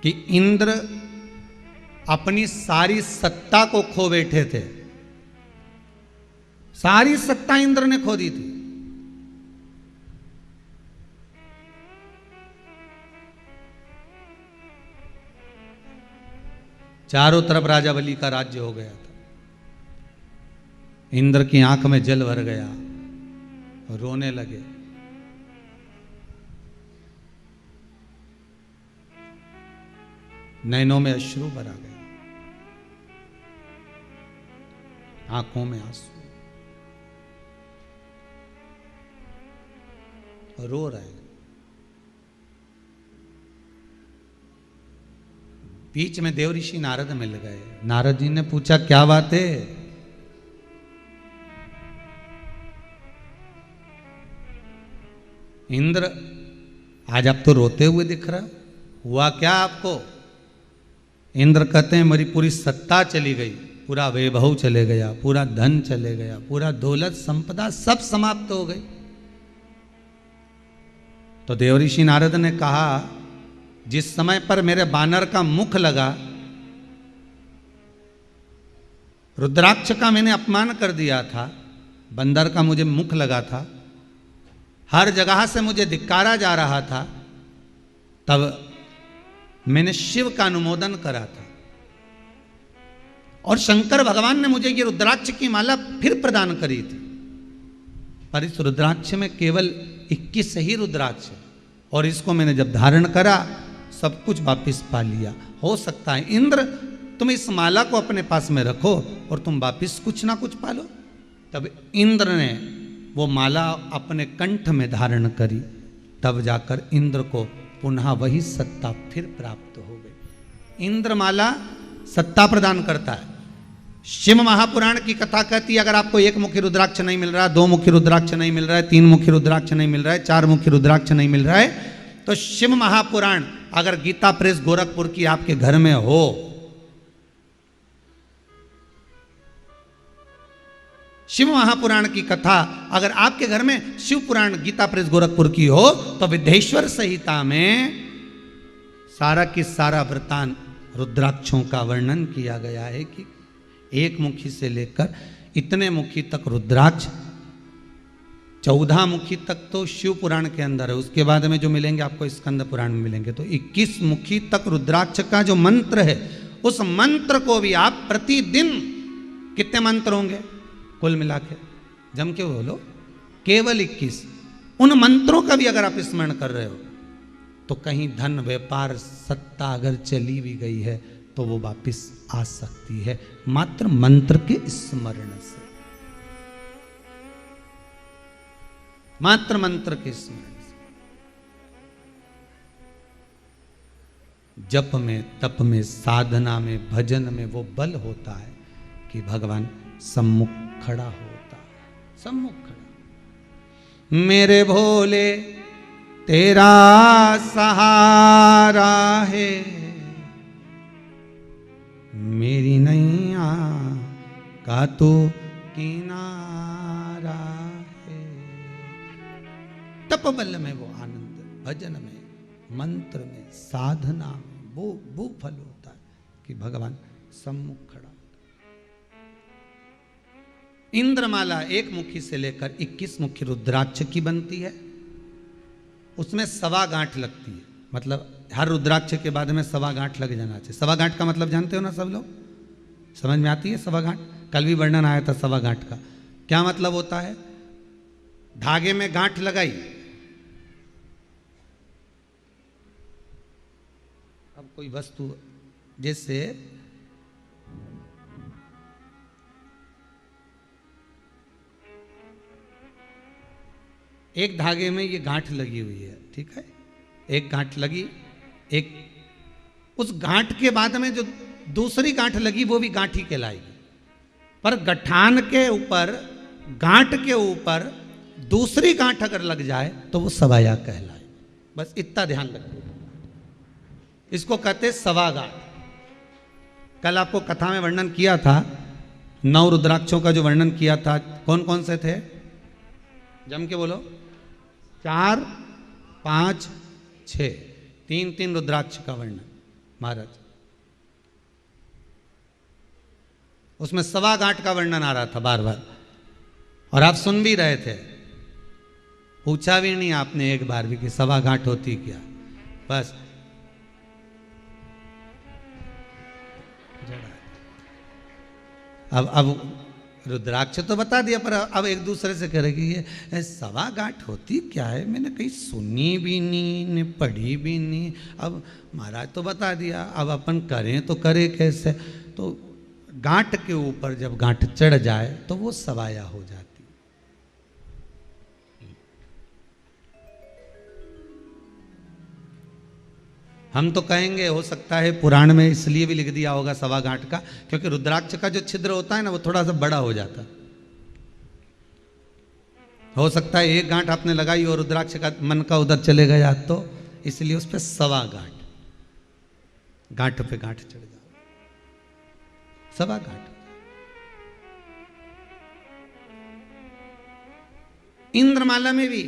कि इंद्र अपनी सारी सत्ता को खो बैठे थे। सारी सत्ता इंद्र ने खो दी थी। चारों तरफ राजा बलि का राज्य हो गया था। इंद्र की आंख में जल भर गया और रोने लगे। नैनों में अश्रु भरा गया, आंखों में आंसू, रो रहे हैं। बीच में देव ऋषि नारद मिल गए। नारद जी ने पूछा, क्या बात है? इंद्र, आज आप तो रोते हुए दिख रहा, हुआ क्या आपको? इंद्र कहते हैं, मेरी पूरी सत्ता चली गई, पूरा वैभव चले गया, पूरा धन चले गया, पूरा दौलत संपदा सब समाप्त हो गई। तो देवऋषि नारद ने कहा, जिस समय पर मेरे बानर का मुख लगा, रुद्राक्ष का मैंने अपमान कर दिया था, बंदर का मुझे मुख लगा था, हर जगह से मुझे धिक्कारा जा रहा था, तब मैंने शिव का अनुमोदन करा था और शंकर भगवान ने मुझे ये रुद्राक्ष की माला फिर प्रदान करी थी। पर इस रुद्राक्ष में केवल 21 ही रुद्राक्ष है और इसको मैंने जब धारण करा सब कुछ वापिस पा लिया। हो सकता है इंद्र तुम इस माला को अपने पास में रखो और तुम वापिस कुछ ना कुछ पालो। तब इंद्र ने वो माला अपने कंठ में धारण करी, तब जाकर इंद्र को पुनः वही सत्ता फिर प्राप्त हो गई। इंद्र माला सत्ता प्रदान करता है। शिव महापुराण की कथा कहती है, अगर आपको एक मुखी रुद्राक्ष नहीं मिल रहा, 2 मुखी रुद्राक्ष नहीं मिल रहा है, 3 मुखी रुद्राक्ष नहीं मिल रहा है, 4 मुखी रुद्राक्ष नहीं मिल रहा है, तो शिव महापुराण अगर गीता प्रेस गोरखपुर की आपके घर में हो, शिव महापुराण की कथा अगर आपके घर में शिव पुराण गीता प्रेस गोरखपुर की हो, तो विद्येश्वर संहिता में सारा की सारा वृतांत रुद्राक्षों का वर्णन किया गया है कि 1 मुखी से लेकर इतने मुखी तक रुद्राक्ष, 14 मुखी तक तो शिव पुराण के अंदर है। उसके बाद में जो मिलेंगे आपको स्कंद पुराण में मिलेंगे। तो 21 मुखी तक रुद्राक्ष का जो मंत्र है, उस मंत्र को भी आप प्रतिदिन, कितने मंत्र होंगे कुल मिला के, जम के बोलो, केवल 21। उन मंत्रों का भी अगर आप स्मरण कर रहे हो तो कहीं धन, व्यापार, सत्ता अगर चली भी गई है तो वो वापिस आ सकती है, मात्र मंत्र के स्मरण से, मात्र मंत्र के स्मरण से। जप में, तप में, साधना में, भजन में वो बल होता है कि भगवान सम्मुख खड़ा होता है, सम्मुख खड़ा। मेरे भोले तेरा सहारा है, मेरी नैया का तो किनारा है। तप बल में वो आनंद, भजन में, मंत्र में, साधना में वो फल होता है कि भगवान सम्मुख खड़ा। इंद्रमाला 1 मुखी से लेकर 21 मुखी रुद्राक्ष की बनती है। उसमें 1.25 गांठ लगती है, मतलब हर रुद्राक्ष के बाद में 1.25 गांठ लग जाना चाहिए। 1.25 गांठ का मतलब जानते हो ना सब लोग? समझ में आती है 1.25 गांठ? कल भी वर्णन आया था 1.25 गांठ का। क्या मतलब होता है? धागे में गांठ लगाई, अब कोई वस्तु, जैसे एक धागे में ये गांठ लगी हुई है, ठीक है, एक गांठ लगी, एक उस गांठ के बाद में जो दूसरी गांठ लगी वो भी गांठ ही कहलाएगी। पर गठान के ऊपर, गांठ के ऊपर दूसरी गांठ अगर लग जाए तो वो सवाया कहलाए। बस इतना ध्यान रखिए, इसको कहते 1.25 गांठ। कल आपको कथा में वर्णन किया था, 9 रुद्राक्षों का जो वर्णन किया था, कौन कौन से थे? जम के बोलो। 4, 5, 6, 3 रुद्राक्ष का वर्णन। महाराज। उसमें सवा गांठ का वर्णन आ रहा था बार बार, और आप सुन भी रहे थे, पूछा भी नहीं आपने एक बार भी कि सवा गांठ होती क्या। बस अब रुद्राक्ष तो बता दिया, पर अब एक दूसरे से कह रहे कि ये सवा गांठ होती क्या है, मैंने कहीं सुनी भी नहीं ने पढ़ी भी नहीं। अब महाराज तो बता दिया, अब अपन करें तो करें कैसे। तो गांठ के ऊपर जब गांठ चढ़ जाए तो वो सवाया हो जाती। हम तो कहेंगे हो सकता है पुराण में इसलिए भी लिख दिया होगा सवा गांठ का, क्योंकि रुद्राक्ष का जो छिद्र होता है ना वो थोड़ा सा बड़ा हो जाता। हो सकता है एक गांठ आपने लगाई और रुद्राक्ष का मन का उधर चले गया, तो इसलिए उस पर सवा गांठ, गांठ पे गांठ चढ़ जाओ, सवा गांठ। इंद्रमाला में भी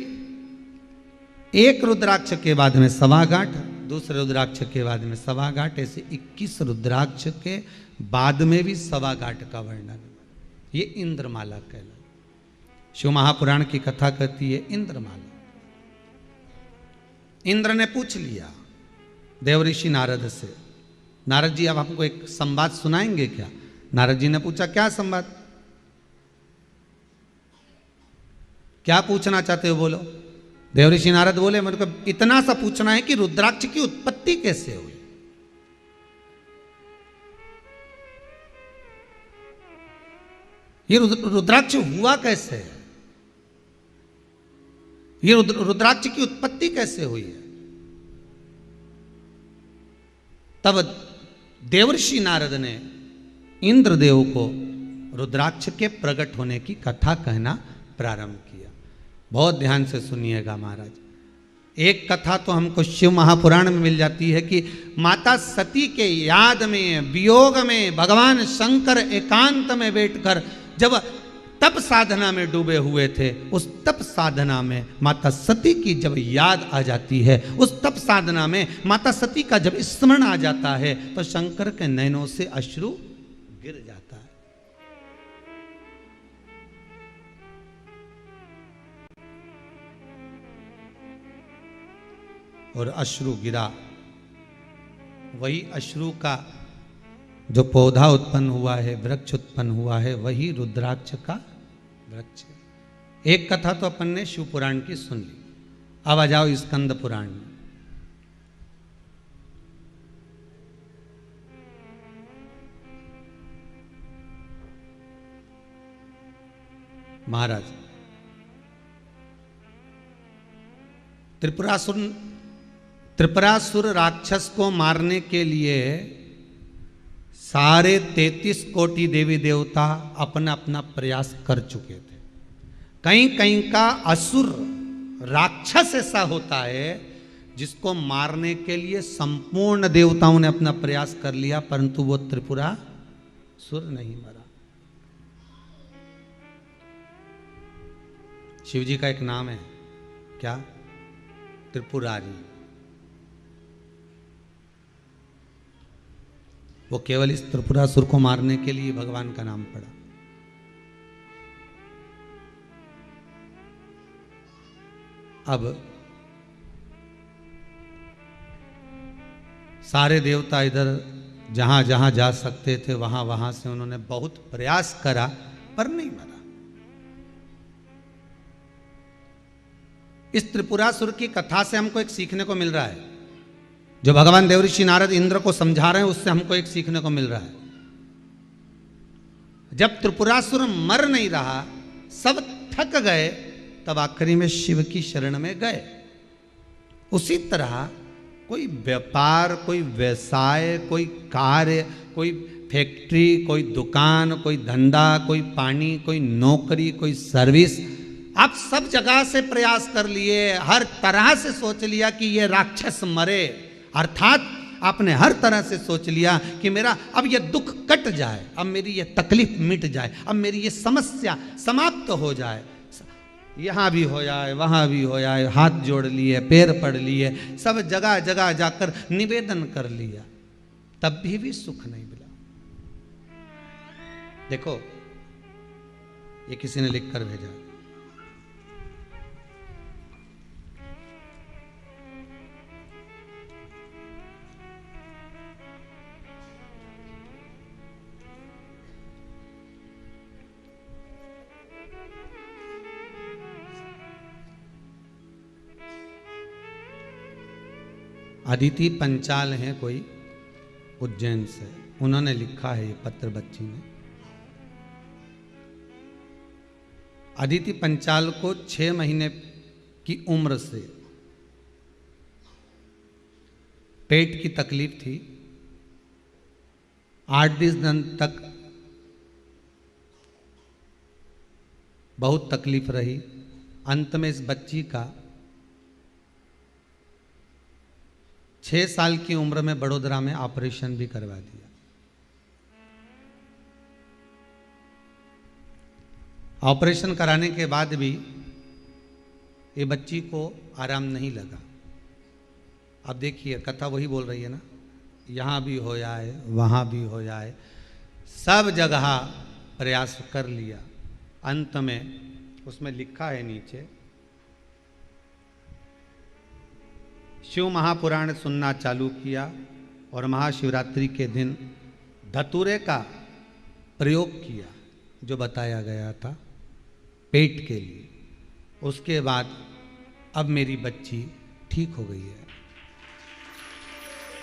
एक रुद्राक्ष के बाद में सवा गांठ, दूसरे रुद्राक्ष के बाद में सवा गांठ, ऐसे 21 रुद्राक्ष के बाद में भी सवा गांठ का वर्णन। ये इंद्रमाला कहलाती। शिव महापुराण की कथा कहती है इंद्रमाला। इंद्र ने पूछ लिया देवऋषि नारद से, नारद जी अब हमको एक संवाद सुनाएंगे क्या। नारद जी ने पूछा क्या संवाद, क्या पूछना चाहते हो बोलो। देवऋषि नारद बोले मेरे को इतना सा पूछना है कि रुद्राक्ष की उत्पत्ति कैसे हुई। ये रुद्राक्ष हुआ कैसे है, ये रुद्राक्ष की उत्पत्ति कैसे हुई है। तब देवर्षि नारद ने इंद्रदेव को रुद्राक्ष के प्रकट होने की कथा कहना प्रारंभ किया। बहुत ध्यान से सुनिएगा महाराज। एक कथा तो हमको शिव महापुराण में मिल जाती है कि माता सती के याद में, वियोग में भगवान शंकर एकांत में बैठकर जब तप साधना में डूबे हुए थे, उस तप साधना में माता सती की जब याद आ जाती है, उस तप साधना में माता सती का जब स्मरण आ जाता है, तो शंकर के नयनों से अश्रु गिर जाता है। और अश्रु गिरा, वही अश्रु का जो पौधा उत्पन्न हुआ है, वृक्ष उत्पन्न हुआ है, वही रुद्राक्ष का वृक्ष। एक कथा तो अपन ने शिव पुराण की सुन ली, अब आ जाओ स्कंद पुराण में। महाराज त्रिपुरासुर राक्षस को मारने के लिए सारे 33 कोटि देवी देवता अपना अपना प्रयास कर चुके थे। कहीं कहीं का असुर राक्षस ऐसा होता है जिसको मारने के लिए संपूर्ण देवताओं ने अपना प्रयास कर लिया, परंतु वो त्रिपुरासुर नहीं मरा। शिव जी का एक नाम है क्या, त्रिपुरारी। वो केवल इस त्रिपुरासुर को मारने के लिए भगवान का नाम पड़ा। अब सारे देवता इधर जहां जहां जा सकते थे वहां वहां से उन्होंने बहुत प्रयास करा, पर नहीं मरा। इस त्रिपुरासुर की कथा से हमको एक सीखने को मिल रहा है, जो भगवान देवऋषि नारद इंद्र को समझा रहे हैं, उससे हमको एक सीखने को मिल रहा है। जब त्रिपुरासुर मर नहीं रहा, सब थक गए, तब आखिरी में शिव की शरण में गए। उसी तरह कोई व्यापार, कोई व्यवसाय, कोई कार्य, कोई फैक्ट्री, कोई दुकान, कोई धंधा, कोई पानी, कोई नौकरी, कोई सर्विस, आप सब जगह से प्रयास कर लिए, हर तरह से सोच लिया कि ये राक्षस मरे, अर्थात आपने हर तरह से सोच लिया कि मेरा अब ये दुख कट जाए, अब मेरी ये तकलीफ मिट जाए, अब मेरी ये समस्या समाप्त हो जाए, यहाँ भी हो जाए, वहाँ भी हो जाए। हाथ जोड़ लिए, पैर पड़ लिए, सब जगह जगह जाकर निवेदन कर लिया, तब भी सुख नहीं मिला। देखो ये किसी ने लिख कर भेजा, अदिति पंचाल हैं कोई उज्जैन से, उन्होंने लिखा है ये पत्र बच्ची ने। अदिति पंचाल को 6 महीने की उम्र से पेट की तकलीफ थी। 8-10 दिन तक बहुत तकलीफ रही। अंत में इस बच्ची का 6 साल की उम्र में बड़ोदरा में ऑपरेशन भी करवा दिया। ऑपरेशन कराने के बाद भी ये बच्ची को आराम नहीं लगा। अब देखिए कथा वही बोल रही है ना, यहाँ भी हो जाए वहाँ भी हो जाए, सब जगह प्रयास कर लिया। अंत में उसमें लिखा है नीचे, शिव महापुराण सुनना चालू किया और महाशिवरात्रि के दिन धतूरे का प्रयोग किया जो बताया गया था पेट के लिए। उसके बाद अब मेरी बच्ची ठीक हो गई है।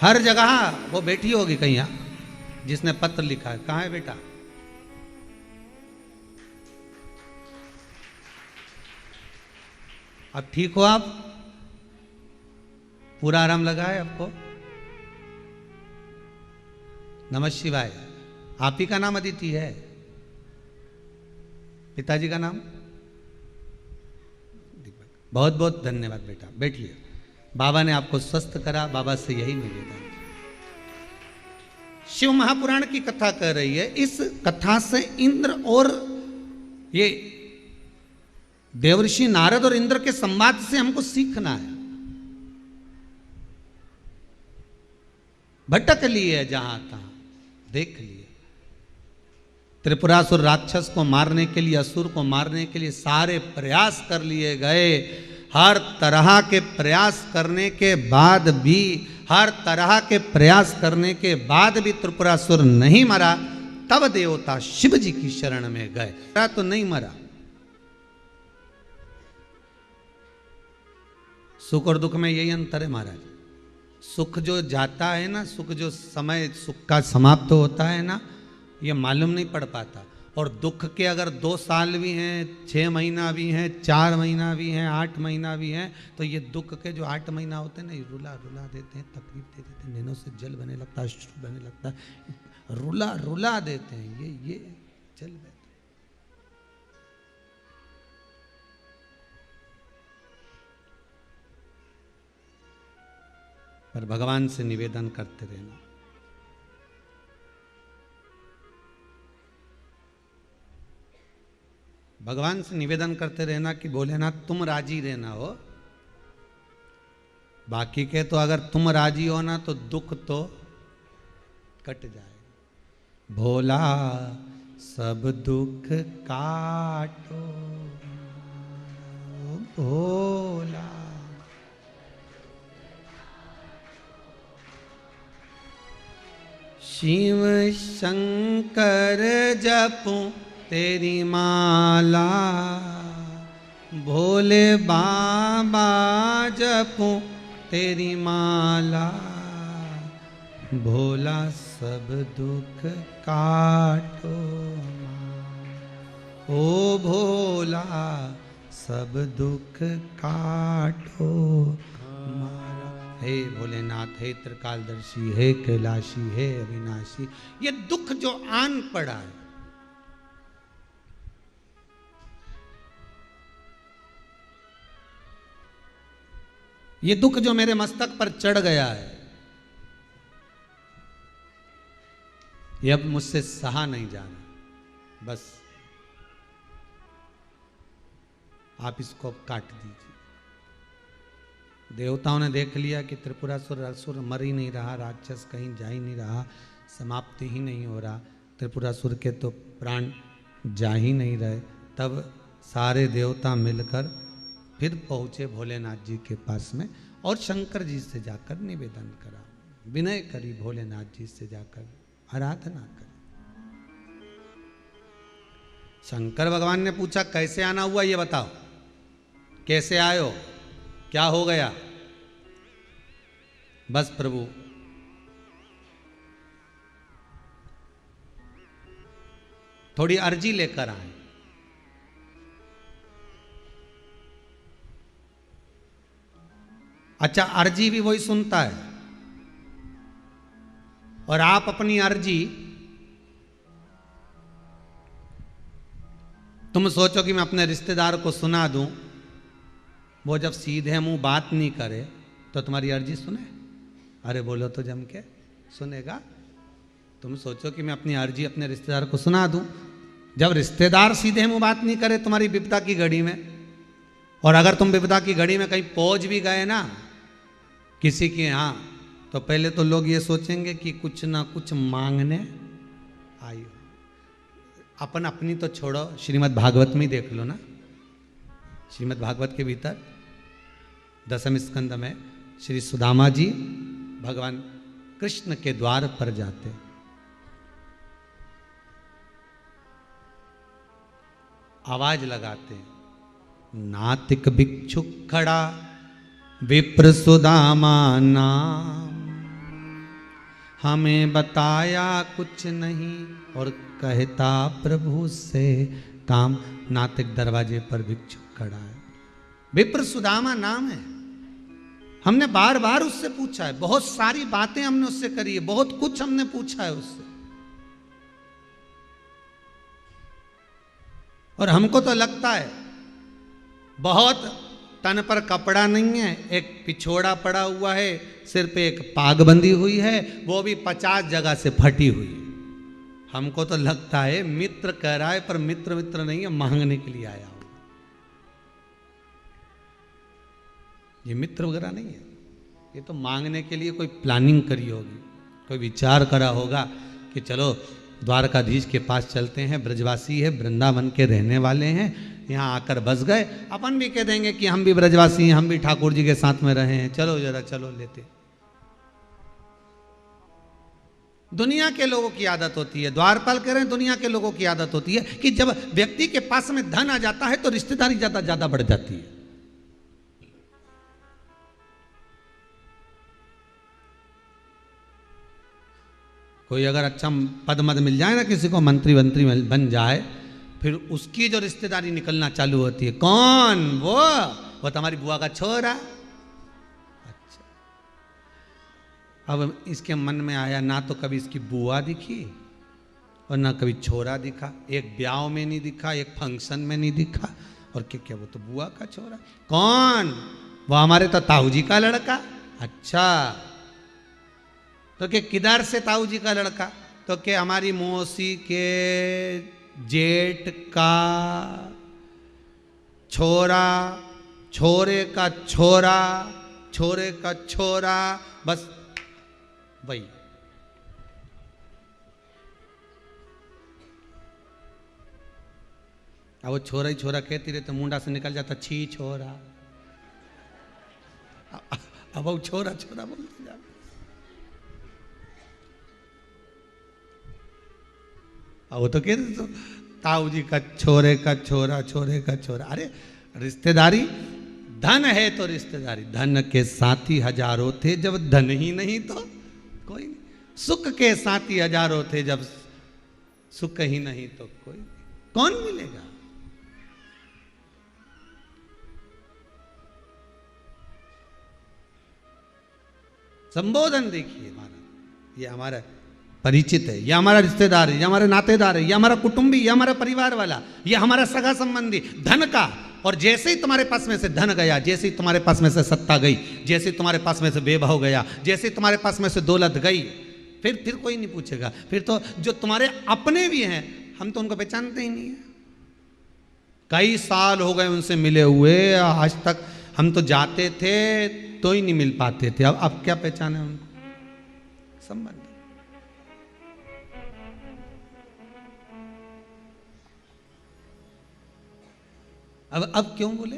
हर जगह वो बैठी होगी कहीं, यहाँ जिसने पत्र लिखा है, कहाँ है बेटा? अब ठीक हो आप? पूरा आराम लगा है आपको? नमः शिवाय। आप ही का नाम अदिति है? पिताजी का नाम? बहुत बहुत धन्यवाद बेटा, बैठिए। बाबा ने आपको स्वस्थ करा, बाबा से यही निवेदन। शिव महापुराण की कथा कह रही है। इस कथा से इंद्र और ये देवर्षि नारद और इंद्र के संवाद से हमको सीखना है। भटक लिए जहां तहां, देख लिए। त्रिपुरासुर राक्षस को मारने के लिए, असुर को मारने के लिए सारे प्रयास कर लिए गए। हर तरह के प्रयास करने के बाद भी, हर तरह के प्रयास करने के बाद भी त्रिपुरासुर नहीं मरा। तब देवता शिव जी की शरण में गए। तो नहीं मरा। सुख और दुख में यही अंतर है महाराज। सुख जो जाता है ना, सुख जो समय सुख का समाप्त होता है ना, ये मालूम नहीं पड़ पाता। और दुख के अगर 2 साल भी हैं, 6 महीना भी हैं, 4 महीना भी हैं, 8 महीना भी हैं, तो ये दुख के जो 8 महीना होते हैं ना, ये रुला रुला देते हैं, तकलीफ दे देते हैं, नैनों से जल बने लगता है, अश्रु बने लगता है, रुला रुला देते हैं, ये जल बहते हैं। पर भगवान से निवेदन करते रहना, भगवान से निवेदन करते रहना कि भोलेनाथ तुम राजी रहना हो। बाकी के तो अगर तुम राजी हो ना तो दुख तो कट जाएगा। भोला सब दुख काटो, भोला शिव शंकर जपू तेरी माला, भोले बाबा जपू तेरी माला, भोला सब दुख काटो, ओ भोला सब दुख काटो मारा। हे भोलेनाथ, हे त्रिकालदर्शी, हे कैलाशी, हे अविनाशी, ये दुख जो आन पड़ा है, ये दुख जो मेरे मस्तक पर चढ़ गया है, ये अब मुझसे सहा नहीं जाना। बस आप इसको अब काट दीजिए। देवताओं ने देख लिया कि त्रिपुरासुर असुर मर ही नहीं रहा, राक्षस कहीं जा ही नहीं रहा, समाप्ति ही नहीं हो रहा, त्रिपुरासुर के तो प्राण जा ही नहीं रहे। तब सारे देवता मिलकर फिर पहुँचे भोलेनाथ जी के पास में और शंकर जी से जाकर निवेदन करा, विनय करी भोलेनाथ जी से जाकर आराधना करी। शंकर भगवान ने पूछा कैसे आना हुआ ये बताओ, कैसे आयो, क्या हो गया? बस प्रभु थोड़ी अर्जी लेकर आए। अच्छा, अर्जी भी वही सुनता है और आप अपनी अर्जी तुम सोचो कि मैं अपने रिश्तेदार को सुना दूं, वो जब सीधे मुंह बात नहीं करे तो तुम्हारी अर्जी सुने? अरे बोलो तो जम के, सुनेगा? तुम सोचो कि मैं अपनी अर्जी अपने रिश्तेदार को सुना दूं, जब रिश्तेदार सीधे मुंह बात नहीं करे तुम्हारी विपदा की घड़ी में, और अगर तुम विपदा की घड़ी में कहीं पहुंच भी गए ना किसी के यहाँ, तो पहले तो लोग ये सोचेंगे कि कुछ ना कुछ मांगने आई हो। अपन अपनी तो छोड़ो, श्रीमद् भागवत में ही देख लो ना। श्रीमद् भागवत के भीतर 10वें स्कंद में श्री सुदामा जी भगवान कृष्ण के द्वार पर जाते, आवाज लगाते, नातिक भिक्षुक खड़ा विप्र सुदामा नाम, हमें बताया कुछ नहीं और कहता प्रभु से काम। नातिक दरवाजे पर भिक्षुक खड़ा है, विप्र सुदामा नाम है। हमने बार बार उससे पूछा है, बहुत सारी बातें हमने उससे करी है, बहुत कुछ हमने पूछा है उससे, और हमको तो लगता है बहुत तन पर कपड़ा नहीं है, एक पिछोड़ा पड़ा हुआ है, सिर पे एक पाग बंधी हुई है, वो भी 50 जगह से फटी हुई है। हमको तो लगता है मित्र कह रहा है, पर मित्र मित्र नहीं है, मांगने के लिए आया हो। ये मित्र वगैरह नहीं है, ये तो मांगने के लिए कोई प्लानिंग करी होगी, कोई विचार करा होगा कि चलो द्वारकाधीश के पास चलते हैं, ब्रजवासी है, वृंदावन के रहने वाले हैं, यहाँ आकर बस गए, अपन भी कह देंगे कि हम भी ब्रजवासी हैं, हम भी ठाकुर जी के साथ में रहे हैं, चलो जरा चलो लेते। दुनिया के लोगों की आदत होती है, द्वारपाल कह रहे हैं, दुनिया के लोगों की आदत होती है कि जब व्यक्ति के पास में धन आ जाता है तो रिश्तेदारी ज्यादा ज्यादा बढ़ जाती है। कोई अगर अच्छा पद मद मिल जाए ना, किसी को मंत्री वंत्री बन जाए, फिर उसकी जो रिश्तेदारी निकलना चालू होती है, कौन वो तुम्हारी बुआ का छोरा। अच्छा, अब इसके मन में आया, ना तो कभी इसकी बुआ दिखी और ना कभी छोरा दिखा, एक ब्याह में नहीं दिखा, एक फंक्शन में नहीं दिखा, और क्या वो तो बुआ का छोरा। कौन? वो हमारे तो ताऊ जी का लड़का। अच्छा, तो क्या किधर से ताऊ जी का लड़का? तो क्या हमारी मौसी के जेठ का छोरा, छोरे का छोरा, छोरे का छोरा, बस वही। अब वो छोरा ही छोरा कहती रहे तो मुंडा से निकल जाता छी छोरा। अब वो छोरा छोरा बोलते जा। वो तो कहते तो ताऊ जी का छोरे का छोरा, छोरे का छोरा। अरे रिश्तेदारी धन है तो रिश्तेदारी, धन के साथी हजारों थे, जब धन ही नहीं तो कोई नहीं। सुख के साथी हजारों थे, जब सुख ही नहीं तो कोई नहीं। कौन मिलेगा? संबोधन देखिए हमारा, ये हमारा परिचित है, ये हमारा रिश्तेदार है, ये हमारे नातेदार है, ये हमारा कुटुंबी, ये हमारा परिवार वाला, ये हमारा सगा संबंधी। धन का, और जैसे ही तुम्हारे पास में से धन गया, जैसे ही तुम्हारे पास में से सत्ता गई, जैसे ही तुम्हारे पास में से वैभव गया, जैसे ही तुम्हारे पास में से दौलत गई, फिर कोई नहीं पूछेगा। फिर तो जो तुम्हारे अपने भी हैं, हम तो उनको पहचानते ही नहीं है। कई साल हो गए उनसे मिले हुए, आज तक हम तो जाते थे तो ही नहीं मिल पाते थे, अब क्या पहचाने उनको संबंध। अब क्यों बोले?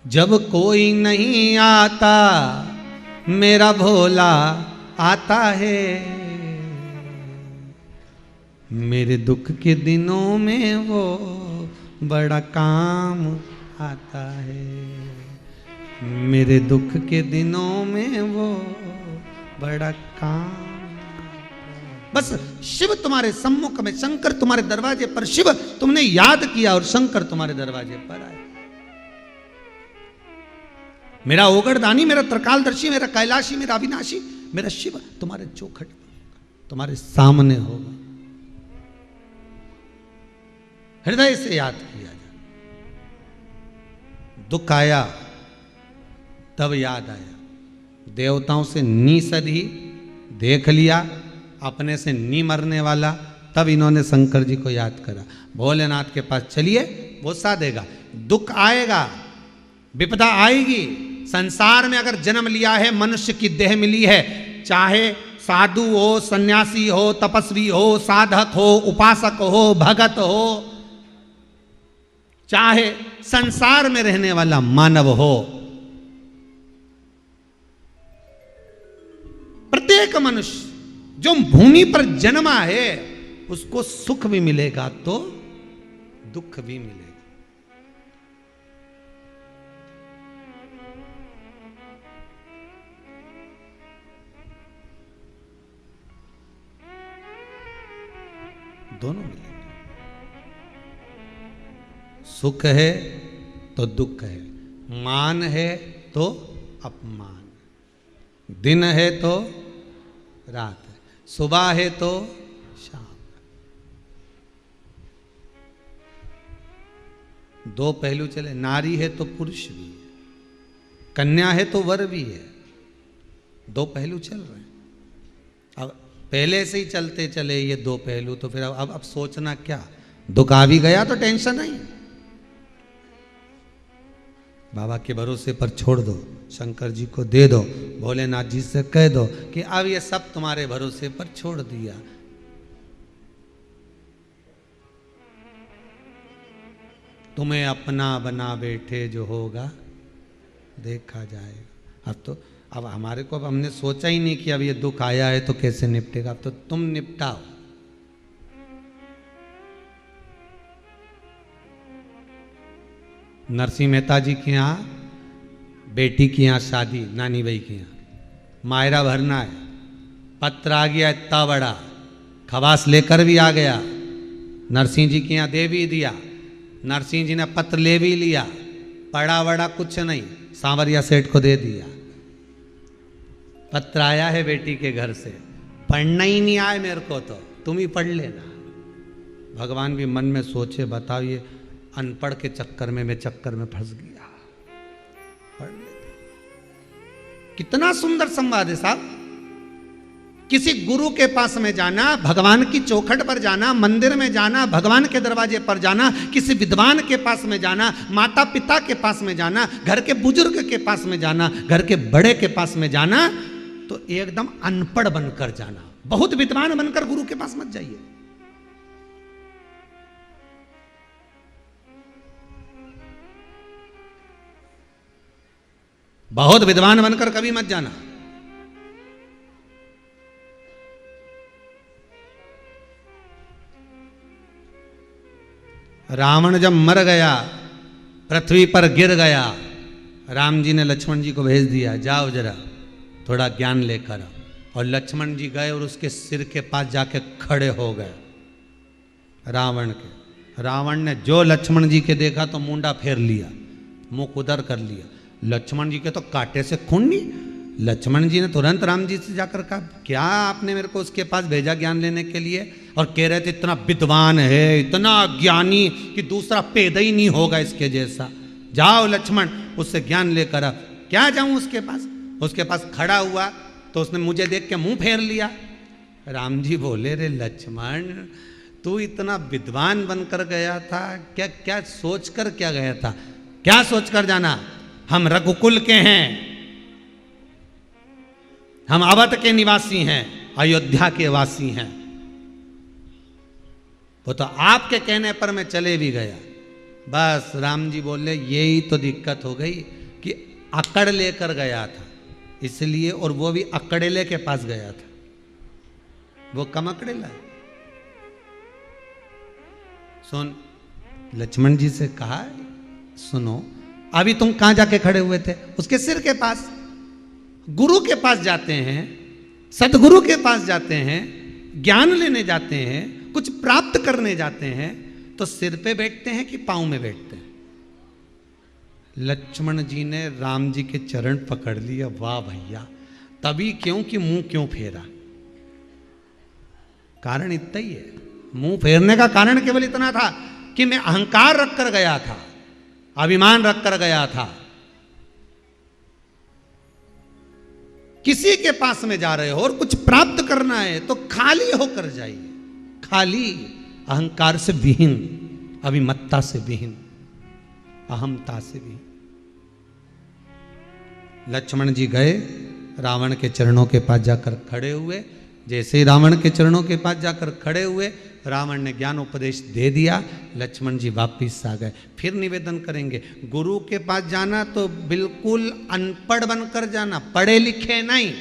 जब कोई नहीं आता मेरा भोला आता है, मेरे दुख के दिनों में वो बड़ा काम आता है, मेरे दुख के दिनों में वो बड़ा काम। बस शिव तुम्हारे सम्मुख में, शंकर तुम्हारे दरवाजे पर, शिव तुमने याद किया और शंकर तुम्हारे दरवाजे पर आए। मेरा ओगड़दानी, मेरा त्रिकालदर्शी, मेरा कैलाशी, मेरा अविनाशी, मेरा शिव तुम्हारे चौखट तुम्हारे सामने होगा। हृदय से याद किया जाए। दुख आया तब याद आया, देवताओं से नी सधी, देख लिया अपने से नी मरने वाला, तब इन्होंने शंकर जी को याद करा। भोलेनाथ के पास चलिए, वो साधेगा। दुख आएगा, विपदा आएगी। संसार में अगर जन्म लिया है, मनुष्य की देह मिली है, चाहे साधु हो, सन्यासी हो, तपस्वी हो, साधक हो, उपासक हो, भगत हो, चाहे संसार में रहने वाला मानव हो, प्रत्येक मनुष्य जो भूमि पर जन्मा है उसको सुख भी मिलेगा तो दुख भी मिलेगा। दोनों मिलेंगे। सुख है तो दुख है, मान है तो अपमान, दिन है तो रात है, सुबह है तो शाम। दो पहलू चले, नारी है तो पुरुष भी है, कन्या है तो वर भी है, दो पहलू चल रहे हैं। अब पहले से ही चलते चले ये दो पहलू, तो फिर अब सोचना क्या, दुख आ भी गया तो टेंशन नहीं, बाबा के भरोसे पर छोड़ दो, शंकर जी को दे दो, भोलेनाथ जी से कह दो कि अब ये सब तुम्हारे भरोसे पर छोड़ दिया। तुम्हें अपना बना बैठे जो होगा देखा जाएगा। अब हमारे को, अब हमने सोचा ही नहीं कि अब ये दुख आया है तो कैसे निपटेगा, अब तो तुम निपटाओ। नरसिंह मेहता जी के यहाँ बेटी की यहाँ शादी, नानी भाई के यहाँ मायरा भरना है, पत्र आ गया इतना बड़ा, खवास लेकर भी आ गया, नरसिंह जी के यहाँ दे भी दिया, नरसिंह जी ने पत्र ले भी लिया, पढ़ा वड़ा कुछ नहीं, सांवरिया सेठ को दे दिया। पत्र आया है बेटी के घर से, पढ़ना ही नहीं आए मेरे को तो तुम ही पढ़ लेना। भगवान भी मन में सोचे, बताओ ये अनपढ़ के चक्कर में मैं चक्कर में फंस गया। पढ़ लेते। कितना सुंदर संवाद है साहब। किसी गुरु के पास में जाना, भगवान की चौखट पर जाना, मंदिर में जाना, भगवान के दरवाजे पर जाना, किसी विद्वान के पास में जाना, माता पिता के पास में जाना, घर के बुजुर्ग के पास में जाना, घर के बड़े के पास में जाना, तो एकदम अनपढ़ बनकर जाना। बहुत विद्वान बनकर गुरु के पास मत जाइए। बहुत विद्वान बनकर कभी मत जाना। रावण जब मर गया, पृथ्वी पर गिर गया, राम जी ने लक्ष्मण जी को भेज दिया, जाओ जरा थोड़ा ज्ञान लेकर। और लक्ष्मण जी गए और उसके सिर के पास जाके खड़े हो गए रावण के। रावण ने जो लक्ष्मण जी के देखा तो मुंडा फेर लिया, मुंह उधर कर लिया। लक्ष्मण जी के तो कांटे से खून नहीं। लक्ष्मण जी ने तुरंत राम जी से जाकर कहा, क्या आपने मेरे को उसके पास भेजा ज्ञान लेने के लिए? और कह रहे थे इतना विद्वान है, इतना ज्ञानी कि दूसरा पैदा ही नहीं होगा इसके जैसा। जाओ लक्ष्मण उससे ज्ञान लेकर। अब क्या जाऊं उसके पास? उसके पास खड़ा हुआ तो उसने मुझे देख के मुंह फेर लिया। राम जी बोले, रे लक्ष्मण तू इतना विद्वान बनकर गया था, क्या क्या सोचकर क्या गया था? क्या सोचकर जाना? हम रघुकुल के हैं, हम अवध के निवासी हैं, अयोध्या के वासी हैं। वो तो आपके कहने पर मैं चले भी गया। बस राम जी बोले यही तो दिक्कत हो गई कि अकड़ लेकर गया था इसलिए, और वो भी अकड़ेले के पास गया था, वो कम अकड़ेला है। सुन, लक्ष्मण जी से कहा सुनो, अभी तुम कहां जाके खड़े हुए थे? उसके सिर के पास। गुरु के पास जाते हैं, सदगुरु के पास जाते हैं, ज्ञान लेने जाते हैं, कुछ प्राप्त करने जाते हैं, तो सिर पे बैठते हैं कि पांव में बैठते हैं? लक्ष्मण जी ने राम जी के चरण पकड़ लिया। वाह भैया, तभी क्यों कि मुंह क्यों फेरा? कारण इतना ही है। मुंह फेरने का कारण केवल इतना था कि मैं अहंकार रखकर गया था, अभिमान रखकर गया था। किसी के पास में जा रहे हो और कुछ प्राप्त करना है तो खाली होकर जाइए, खाली, अहंकार से विहीन, अभिमत्ता से विहीन, अहमता से भी। लक्ष्मण जी गए, रावण के चरणों के पास जाकर खड़े हुए। जैसे ही रावण के चरणों के पास जाकर खड़े हुए, रावण ने ज्ञान उपदेश दे दिया। लक्ष्मण जी वापिस आ गए। फिर निवेदन करेंगे, गुरु के पास जाना तो बिल्कुल अनपढ़ बनकर जाना, पढ़े लिखे नहीं।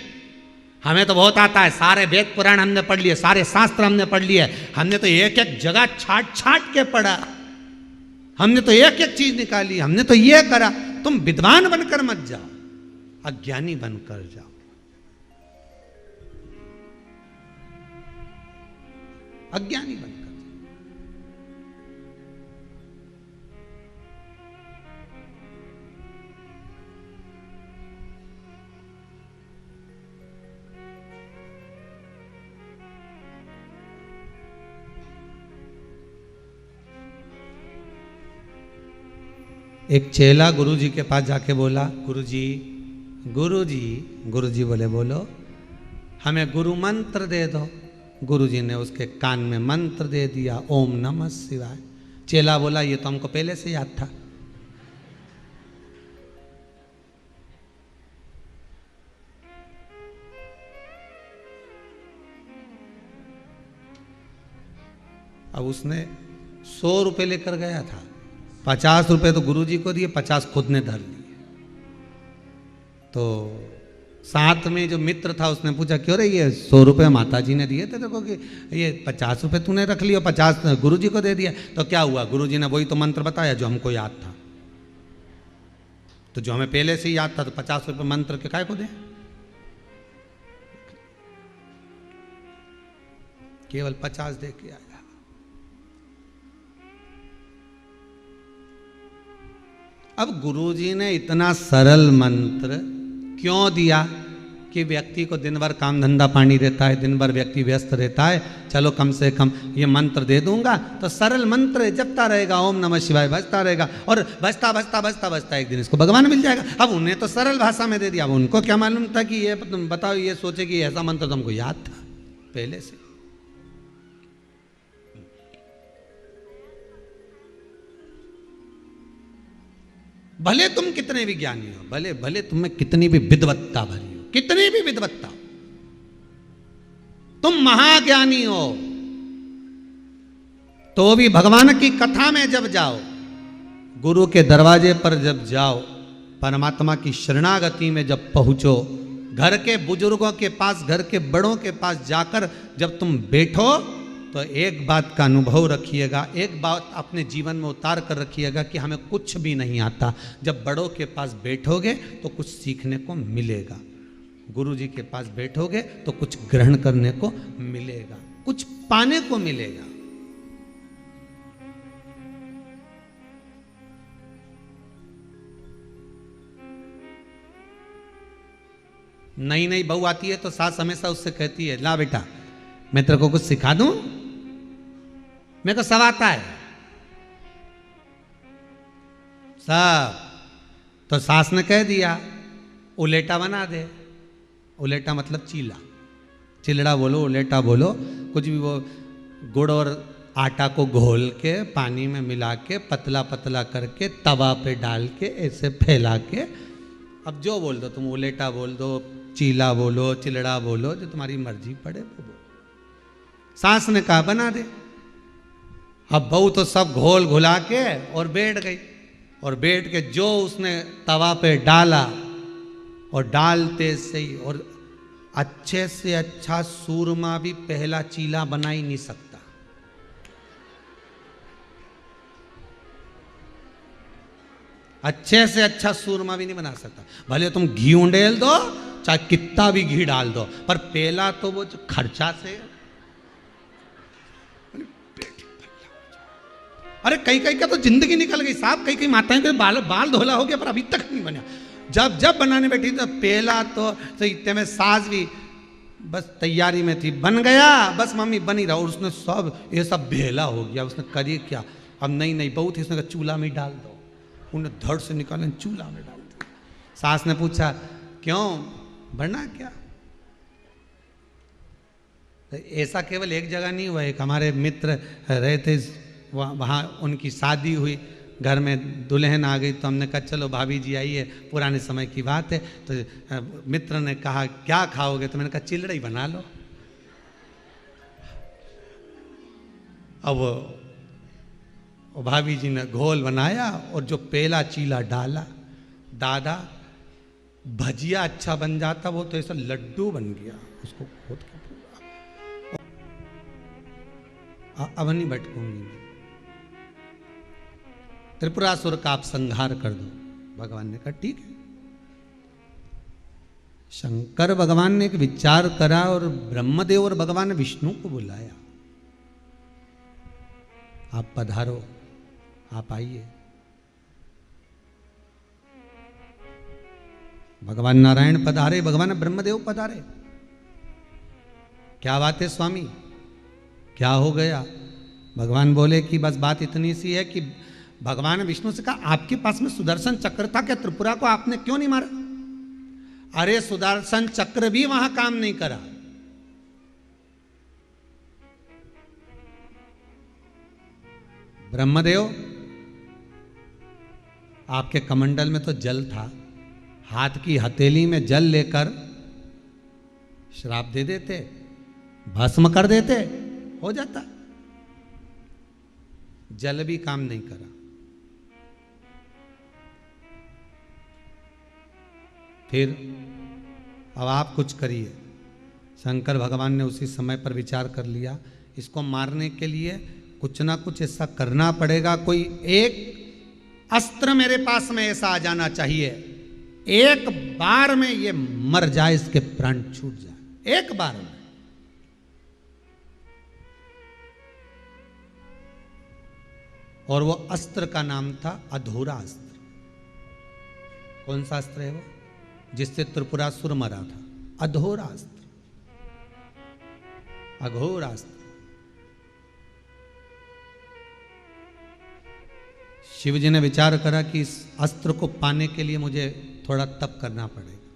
हमें तो बहुत आता है, सारे वेद पुराण हमने पढ़ लिए, सारे शास्त्र हमने पढ़ लिए, हमने तो एक एक जगह छाट छाट के पढ़ा, हमने तो एक एक चीज निकाली, हमने तो ये करा। तुम विद्वान बनकर मत जाओ, अज्ञानी बनकर जाओ। अज्ञानी बनकर। एक चेला गुरुजी के पास जाके बोला, गुरुजी गुरुजी, गुरुजी बोले बोलो, हमें गुरु मंत्र दे दो। गुरुजी ने उसके कान में मंत्र दे दिया, ओम नमः शिवाय। चेला बोला ये तो हमको पहले से याद था। अब उसने 100 रुपए लेकर गया था, 50 रुपए तो गुरुजी को दिए, 50 खुद ने धर लिए। तो साथ में जो मित्र था उसने पूछा, क्यों रे ये 100 रुपए माता जी ने दिए थे देखो, कि ये 50 रुपए तूने रख लिया, 50 गुरुजी को दे दिया। तो क्या हुआ? गुरुजी ने वही तो मंत्र बताया जो हमको याद था। तो जो हमें पहले से याद था, तो 50 रुपए मंत्र के काय को दे? केवल 50 दे के आया। अब गुरुजी ने इतना सरल मंत्र क्यों दिया कि व्यक्ति को दिन भर काम धंधा पानी रहता है, दिन भर व्यक्ति व्यस्त रहता है, चलो कम से कम ये मंत्र दे दूंगा तो सरल मंत्र जपता रहेगा, ओम नमः शिवाय बजता रहेगा, और बजता बजता बजता बजता एक दिन इसको भगवान मिल जाएगा। अब उन्हें तो सरल भाषा में दे दिया, अब उनको क्या मालूम था कि ये बताओ, ये सोचे कि ऐसा मंत्र तो हमको याद था पहले से। भले तुम कितने भी ज्ञानी हो, भले भले तुम्हें कितनी भी विद्वत्ता भरी हो, कितनी भी विद्वत्ता, तुम महाज्ञानी हो, तो भी भगवान की कथा में जब जाओ, गुरु के दरवाजे पर जब जाओ, परमात्मा की शरणागति में जब पहुंचो, घर के बुजुर्गों के पास, घर के बड़ों के पास जाकर जब तुम बैठो, तो एक बात का अनुभव रखिएगा, एक बात अपने जीवन में उतार कर रखिएगा कि हमें कुछ भी नहीं आता। जब बड़ों के पास बैठोगे तो कुछ सीखने को मिलेगा, गुरु जी के पास बैठोगे तो कुछ ग्रहण करने को मिलेगा, कुछ पाने को मिलेगा। नई नई बहू आती है तो सास हमेशा उससे कहती है, ला बेटा मैं तेरे को कुछ सिखा दूं, मेरे को सब आता है सब। तो सास ने कह दिया उलेटा बना दे। उलेटा मतलब चीला, चिलड़ा बोलो, उलेटा बोलो, कुछ भी वो गुड़ और आटा को घोल के पानी में मिला के पतला पतला करके तवा पे डाल के ऐसे फैला के, अब जो बोल दो तुम, उलेटा बोल दो, चीला बोलो, चिलड़ा बोलो, जो तुम्हारी मर्जी पड़े वो बोलो। सास ने कहा बना दे। अब बहू तो सब घोल घुला के और बैठ गई, और बैठ के जो उसने तवा पे डाला, और डालते से ही, और अच्छे से अच्छा सूरमा भी पहला चीला बना ही नहीं सकता। अच्छे से अच्छा सूरमा भी नहीं बना सकता, भले तुम घी उंडेल दो, चाहे कितना भी घी डाल दो, पर पहला तो वो जो खर्चा से, अरे कई कई का तो जिंदगी निकल गई साहब, कई कई माताएं के बाल धोला हो गया पर अभी तक नहीं बना। जब बनाने बैठी तो पहला तो इतने में सास भी बस तैयारी में थी, बन गया, बस मम्मी बनी रहा, और उसने सब ये सब भेला हो गया। उसने करी क्या, अब नहीं बहुत ही, उसने कहा चूल्हा में डाल दो। उन्हें धड़ से निकाले चूल्हा में डाल दो। सास ने पूछा क्यों, बनना क्या? ऐसा केवल एक जगह नहीं हुआ, एक हमारे मित्र रहे थे, वहाँ उनकी शादी हुई, घर में दुल्हन आ गई, तो हमने कहा चलो भाभी जी आइए, पुराने समय की बात है। तो मित्र ने कहा क्या खाओगे, तो मैंने कहा चिलड़ा ही बना लो। अब भाभी जी ने घोल बनाया और जो पहला चीला डाला, दादा भजिया अच्छा बन जाता, वो तो ऐसा लड्डू बन गया, उसको खोद के पूरा। अब नहीं भटकूंगी मैं, त्रिपुरासुर का आप संहार कर दो। भगवान ने कहा ठीक है। शंकर भगवान ने एक विचार करा और ब्रह्मदेव और भगवान विष्णु को बुलाया, आप पधारो, आप आइए। भगवान नारायण पधारे, भगवान ब्रह्मदेव पधारे। क्या बात है स्वामी, क्या हो गया? भगवान बोले कि बस बात इतनी सी है कि भगवान विष्णु से कहा आपके पास में सुदर्शन चक्र था, क्या त्रिपुरा को आपने क्यों नहीं मारा? अरे सुदर्शन चक्र भी वहां काम नहीं करा। ब्रह्मदेव आपके कमंडल में तो जल था, हाथ की हथेली में जल लेकर श्राप दे देते, भस्म कर देते, हो जाता। जल भी काम नहीं करा। फिर अब आप कुछ करिए। शंकर भगवान ने उसी समय पर विचार कर लिया, इसको मारने के लिए कुछ ना कुछ ऐसा करना पड़ेगा, कोई एक अस्त्र मेरे पास में ऐसा आ जाना चाहिए, एक बार में ये मर जाए, इसके प्राण छूट जाए, एक बार में। और वो अस्त्र का नाम था अधूरा अस्त्र। कौन सा अस्त्र है वो, जिससे त्रिपुरासुर मरा था? अधूरा अस्त्र, अघोर अस्त्र। शिव जी ने विचार करा कि इस अस्त्र को पाने के लिए मुझे थोड़ा तप करना पड़ेगा।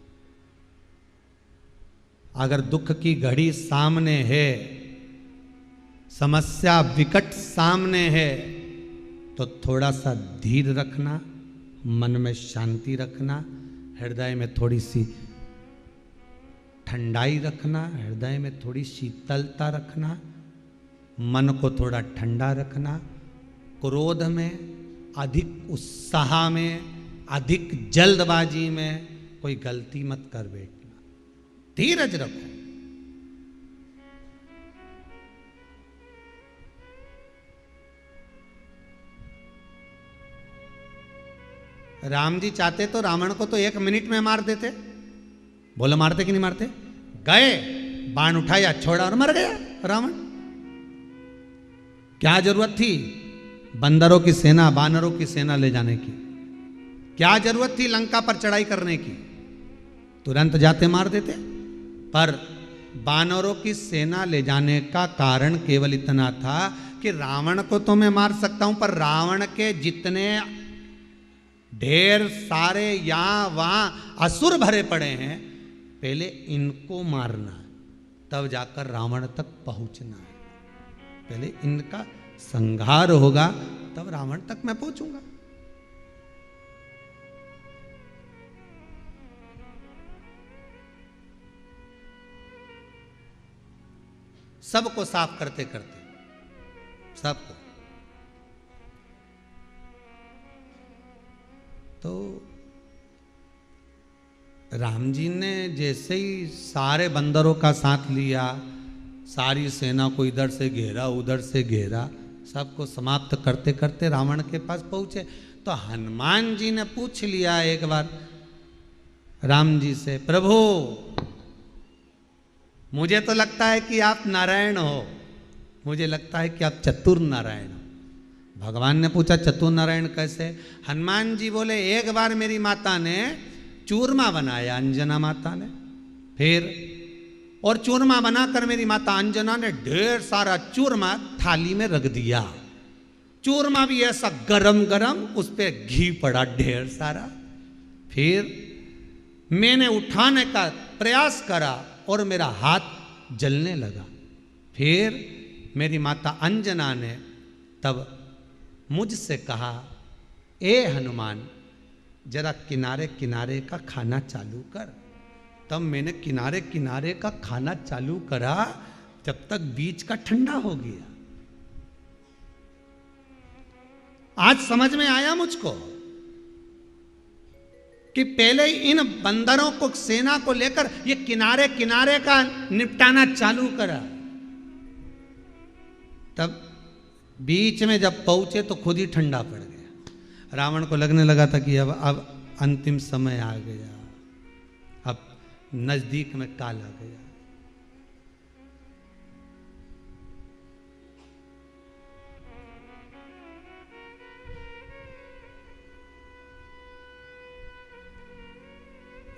अगर दुख की घड़ी सामने है, समस्या विकट सामने है, तो थोड़ा सा धीर रखना, मन में शांति रखना, हृदय में थोड़ी सी ठंडाई रखना, हृदय में थोड़ी शीतलता रखना, मन को थोड़ा ठंडा रखना, क्रोध में, अधिक उत्साह में, अधिक जल्दबाजी में कोई गलती मत कर बैठना, धीरज रखो। राम जी चाहते तो रावण को तो 1 मिनट में मार देते। बोलो मारते कि नहीं मारते? गए, बाण उठाया, छोड़ा और मर गया रावण। क्या जरूरत थी बंदरों की सेना, बानरों की सेना ले जाने की? क्या जरूरत थी लंका पर चढ़ाई करने की? तुरंत जाते मार देते। पर बानरों की सेना ले जाने का कारण केवल इतना था कि रावण को तो मैं मार सकता हूं, पर रावण के जितने ढेर सारे यहां वहां असुर भरे पड़े हैं, पहले इनको मारना, तब जाकर रावण तक पहुंचना है। पहले इनका संहार होगा तब रावण तक मैं पहुंचूंगा। सबको साफ करते करते, सबको। तो राम जी ने जैसे ही सारे बंदरों का साथ लिया, सारी सेना को इधर से घेरा उधर से घेरा, सबको समाप्त करते करते रावण के पास पहुंचे। तो हनुमान जी ने पूछ लिया एक बार राम जी से, प्रभु मुझे तो लगता है कि आप नारायण हो, मुझे लगता है कि आप चतुर नारायण हो। भगवान ने पूछा चतुर नारायण कैसे? हनुमान जी बोले, एक बार मेरी माता ने चूरमा बनाया, अंजना माता ने, फिर और चूरमा बनाकर मेरी माता अंजना ने ढेर सारा चूरमा थाली में रख दिया। चूरमा भी ऐसा गरम गरम, उस पे घी पड़ा ढेर सारा। फिर मैंने उठाने का प्रयास करा और मेरा हाथ जलने लगा। फिर मेरी माता अंजना ने तब मुझसे कहा, ए हनुमान जरा किनारे किनारे का खाना चालू कर। तब मैंने किनारे किनारे का खाना चालू करा, जब तक बीच का ठंडा हो गया। आज समझ में आया मुझको कि पहले इन बंदरों को, सेना को लेकर ये किनारे किनारे का निपटाना चालू करा। तब बीच में जब पहुंचे तो खुद ही ठंडा पड़ गया। रावण को लगने लगा था कि अब अंतिम समय आ गया, अब नजदीक में काल आ गया।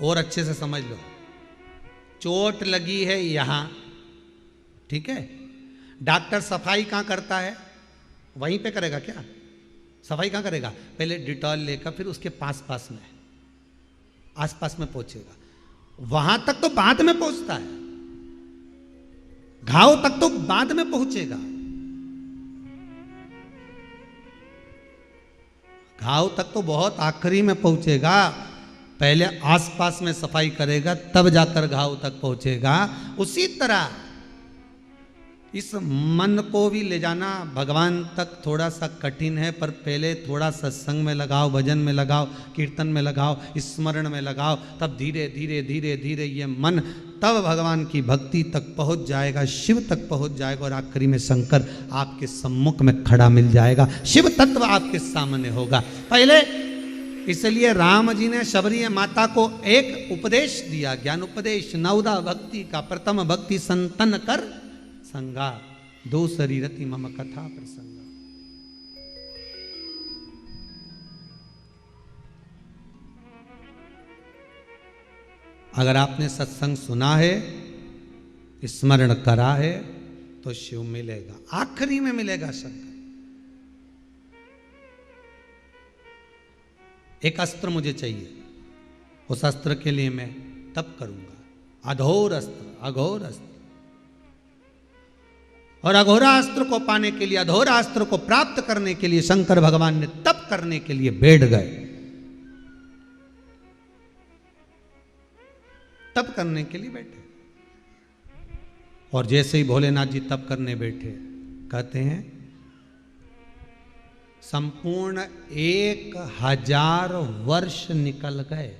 और अच्छे से समझ लो, चोट लगी है यहां, ठीक है, डॉक्टर सफाई कहां करता है? वहीं पे करेगा क्या? सफाई कहां करेगा? पहले डिटॉल लेकर फिर उसके पास पास में, आसपास में पहुंचेगा। वहां तक तो बाद में पहुंचता है, घाव तक तो बाद में पहुंचेगा। घाव तक तो बहुत आखिरी में पहुंचेगा। पहले आसपास में सफाई करेगा तब जाकर घाव तक पहुंचेगा। उसी तरह इस मन को भी ले जाना भगवान तक थोड़ा सा कठिन है, पर पहले थोड़ा सत्संग में लगाओ, भजन में लगाओ, कीर्तन में लगाओ, स्मरण में लगाओ, तब धीरे धीरे धीरे धीरे ये मन तब भगवान की भक्ति तक पहुंच जाएगा, शिव तक पहुंच जाएगा, और आखिरी में शंकर आपके सम्मुख में खड़ा मिल जाएगा, शिव तत्व आपके सामने होगा। पहले इसलिए राम जी ने शबरी माता को एक उपदेश दिया, ज्ञान उपदेश, नवदा भक्ति का। प्रथम भक्ति संतन कर संगा, दूसरी रति मम कथा प्रसंगा। अगर आपने सत्संग सुना है, स्मरण करा है, तो शिव मिलेगा, आखिरी में मिलेगा शंकर। एक अस्त्र मुझे चाहिए, उस अस्त्र के लिए मैं तप करूंगा, अघोर अस्त्र, अघोर अस्त्र। और अघोरास्त्र को पाने के लिए, अघोरास्त्र को प्राप्त करने के लिए शंकर भगवान ने तप करने के लिए बैठ गए। तप करने के लिए बैठे, और जैसे ही भोलेनाथ जी तप करने बैठे, कहते हैं संपूर्ण 1000 वर्ष निकल गए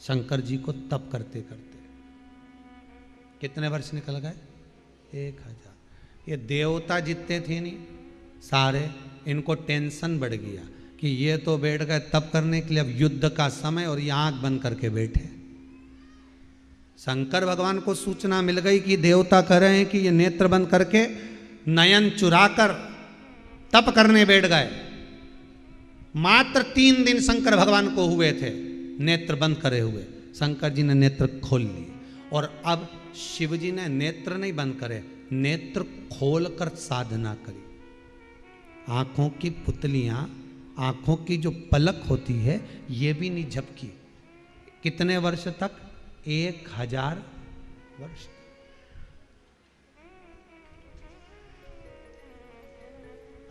शंकर जी को तप करते करते। कितने वर्ष निकल गए? 1000। ये देवता जितने थे नहीं सारे, इनको टेंशन बढ़ गया कि ये तो बैठ गए तप करने के लिए, अब युद्ध का समय, और ये आंख बंद करके बैठे। शंकर भगवान को सूचना मिल गई कि देवता कह रहे हैं कि ये नेत्र बंद करके नयन चुराकर तप करने बैठ गए। मात्र 3 दिन शंकर भगवान को हुए थे नेत्र बंद करे हुए। शंकर जी ने नेत्र खोल लिए, और अब शिव जी ने नेत्र नहीं बंद करे, नेत्र खोलकर साधना करी। आंखों की पुतलियां, आंखों की जो पलक होती है, ये भी नहीं झपकी। कितने वर्ष तक? 1000 वर्ष।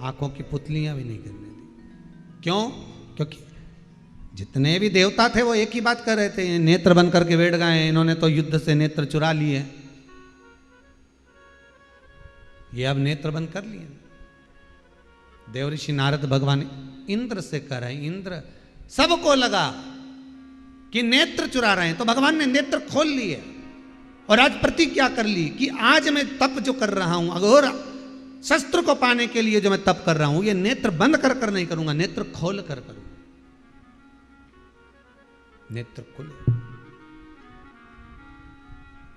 आंखों की पुतलियां भी नहीं गिरने दी। क्यों? क्योंकि जितने भी देवता थे वो एक ही बात कर रहे थे, नेत्र बंद करके बैठ गए, इन्होंने तो युद्ध से नेत्र चुरा लिए, ये अब नेत्र बंद कर लिए। देवऋषि नारद भगवान इंद्र से कह रहे हैं, इंद्र सबको लगा कि नेत्र चुरा रहे हैं, तो भगवान ने नेत्र खोल लिए और आज प्रतिज्ञा कर ली कि आज मैं तप जो कर रहा हूं, अघोर शस्त्र को पाने के लिए जो मैं तप कर रहा हूं, ये नेत्र बंद कर कर नहीं करूंगा, नेत्र खोल कर करूंगा। नेत्र खुले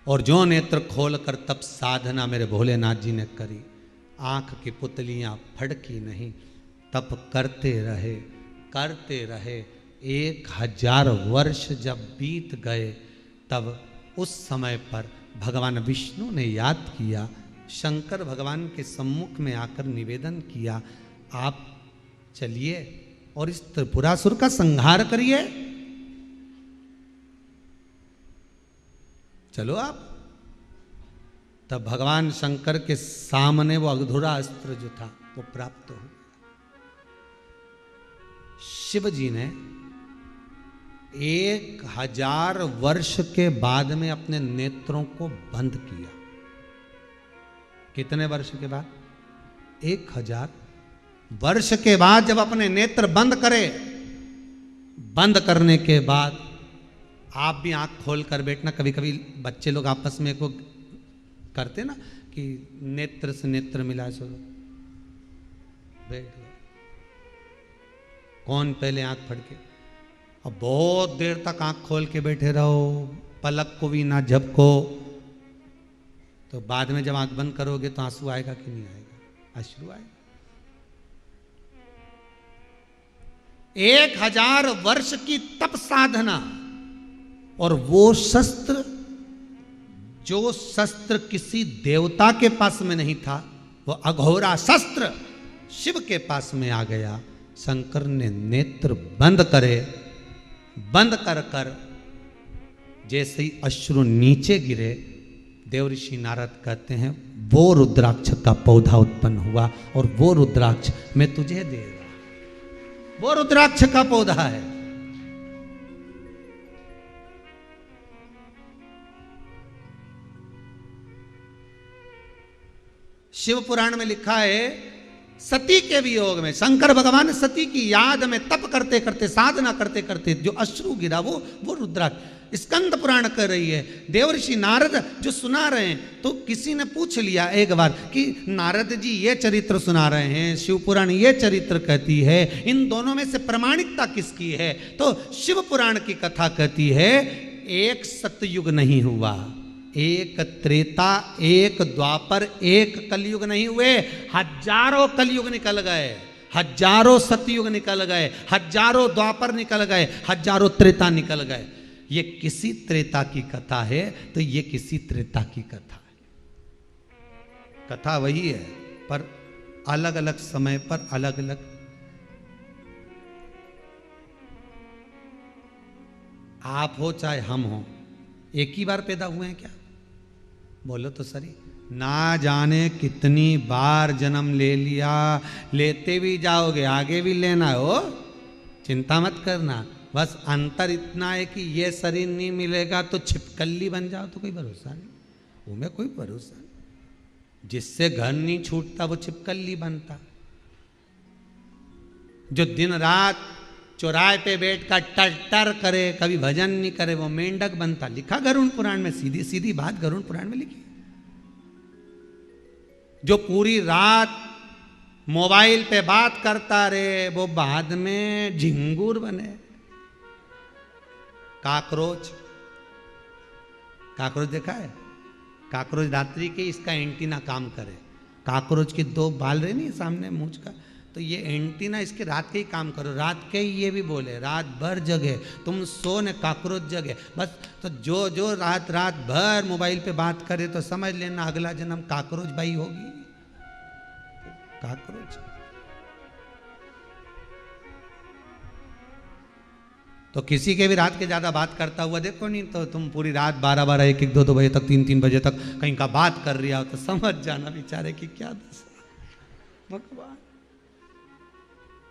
और जो नेत्र खोल कर तप साधना मेरे भोलेनाथ जी ने करी, आंख की पुतलियां फड़की नहीं, तप करते रहे। 1000 वर्ष जब बीत गए तब उस समय पर भगवान विष्णु ने याद किया, शंकर भगवान के सम्मुख में आकर निवेदन किया, आप चलिए और इस त्रिपुरासुर का संहार करिए, चलो आप। तब भगवान शंकर के सामने वो अधूरा अस्त्र जो था वो प्राप्त हो। शिव जी ने 1000 वर्ष के बाद में अपने नेत्रों को बंद किया। कितने वर्ष के बाद? 1000 वर्ष के बाद जब अपने नेत्र बंद करे, बंद करने के बाद आप भी आंख खोल कर बैठना। कभी कभी बच्चे लोग आपस में को करते ना कि नेत्र से नेत्र मिला, सो बैठ गए। कौन पहले आंख फड़के, अब बहुत देर तक आंख खोल के बैठे रहो, पलक को भी ना झपको, तो बाद में जब आंख बंद करोगे तो आंसू आएगा कि नहीं आएगा? अश्रु आएगा। 1000 वर्ष की तप साधना, और वो शस्त्र, जो शस्त्र किसी देवता के पास में नहीं था, वो अघोरा शस्त्र शिव के पास में आ गया। शंकर ने नेत्र बंद करे, बंद कर कर जैसे ही अश्रु नीचे गिरे, देवऋषि नारद कहते हैं वो रुद्राक्ष का पौधा उत्पन्न हुआ, और वो रुद्राक्ष मैं तुझे दे रहा, वो रुद्राक्ष का पौधा है। शिव पुराण में लिखा है, सती के वियोग में शंकर भगवान सती की याद में तप करते करते, साधना करते करते जो अश्रु गिरा, वो रुद्राक्ष। स्कंद पुराण कर रही है, देवऋषि नारद जो सुना रहे हैं। तो किसी ने पूछ लिया एक बार कि नारद जी ये चरित्र सुना रहे हैं, शिव पुराण ये चरित्र कहती है, इन दोनों में से प्रामाणिकता किसकी है? तो शिव पुराण की कथा कहती है एक सतयुग नहीं हुआ, एक त्रेता, एक द्वापर, एक कलयुग नहीं हुए, हजारों कलयुग निकल गए, हजारों सतयुग निकल गए, हजारों द्वापर निकल गए, हजारों त्रेता निकल गए। ये किसी त्रेता की कथा है, तो ये किसी त्रेता की कथा है। कथा वही है, पर अलग अलग समय पर अलग अलग। आप हो चाहे हम हो, एक ही बार पैदा हुए हैं क्या? बोलो तो सही। ना जाने कितनी बार जन्म ले लिया, लेते भी जाओगे, आगे भी लेना हो, चिंता मत करना। बस अंतर इतना है कि ये शरीर नहीं मिलेगा तो छिपकली बन जाओ तो कोई भरोसा नहीं, वो में कोई भरोसा नहीं। जिससे घर नहीं छूटता वो छिपकली बनता। जो दिन रात चौराहे पे बैठ कर टर टर करे, कभी भजन नहीं करे, वो मेंढक बनता। लिखा गरुड़ पुराण में, सीधी सीधी बात गरुड़ पुराण में लिखी। जो पूरी रात मोबाइल पे बात करता रहे, वो बाद में झिंगूर बने। काकरोच, काकरोच देखा है? काकरोच रात्रि के इसका एंटीना काम करे। काकरोच के 2 बाल रहे नहीं सामने मूंछ का, तो ये एंटीना इसके रात के ही काम करो। रात के ही ये भी बोले, रात भर जगे, तुम सो ने काकरोच जगे। बस तो जो रात भर मोबाइल पे बात करे तो समझ लेना अगला जन्म काकरोच भाई होगी। काकरोच। तो किसी के भी रात के ज्यादा बात करता हुआ देखो नहीं, तो तुम पूरी रात 12-12, 1-1, 2-2 बजे तक, 3-3 बजे तक कहीं का बात कर रहा हो तो समझ जाना बेचारे की क्या दशा। भगवान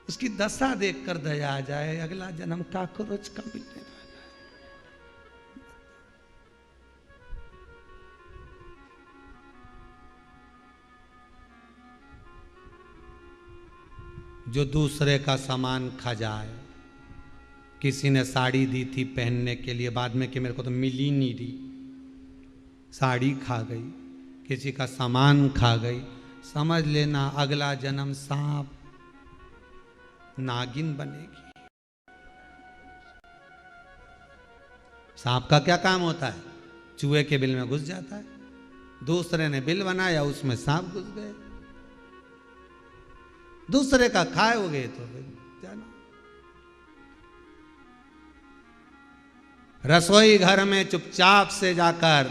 उसकी दशा देखकर दया आ जाए, अगला जन्म काकरोच का मिलने वाला है। जो दूसरे का सामान खा जाए, किसी ने साड़ी दी थी पहनने के लिए, बाद में कि मेरे को तो मिल ही नहीं रही, साड़ी खा गई, किसी का सामान खा गई, समझ लेना अगला जन्म सांप नागिन बनेगी। सांप का क्या काम होता है? चूहे के बिल में घुस जाता है, दूसरे ने बिल बनाया उसमें सांप घुस गए, दूसरे का खाए हो गए तो जाना। रसोई घर में चुपचाप से जाकर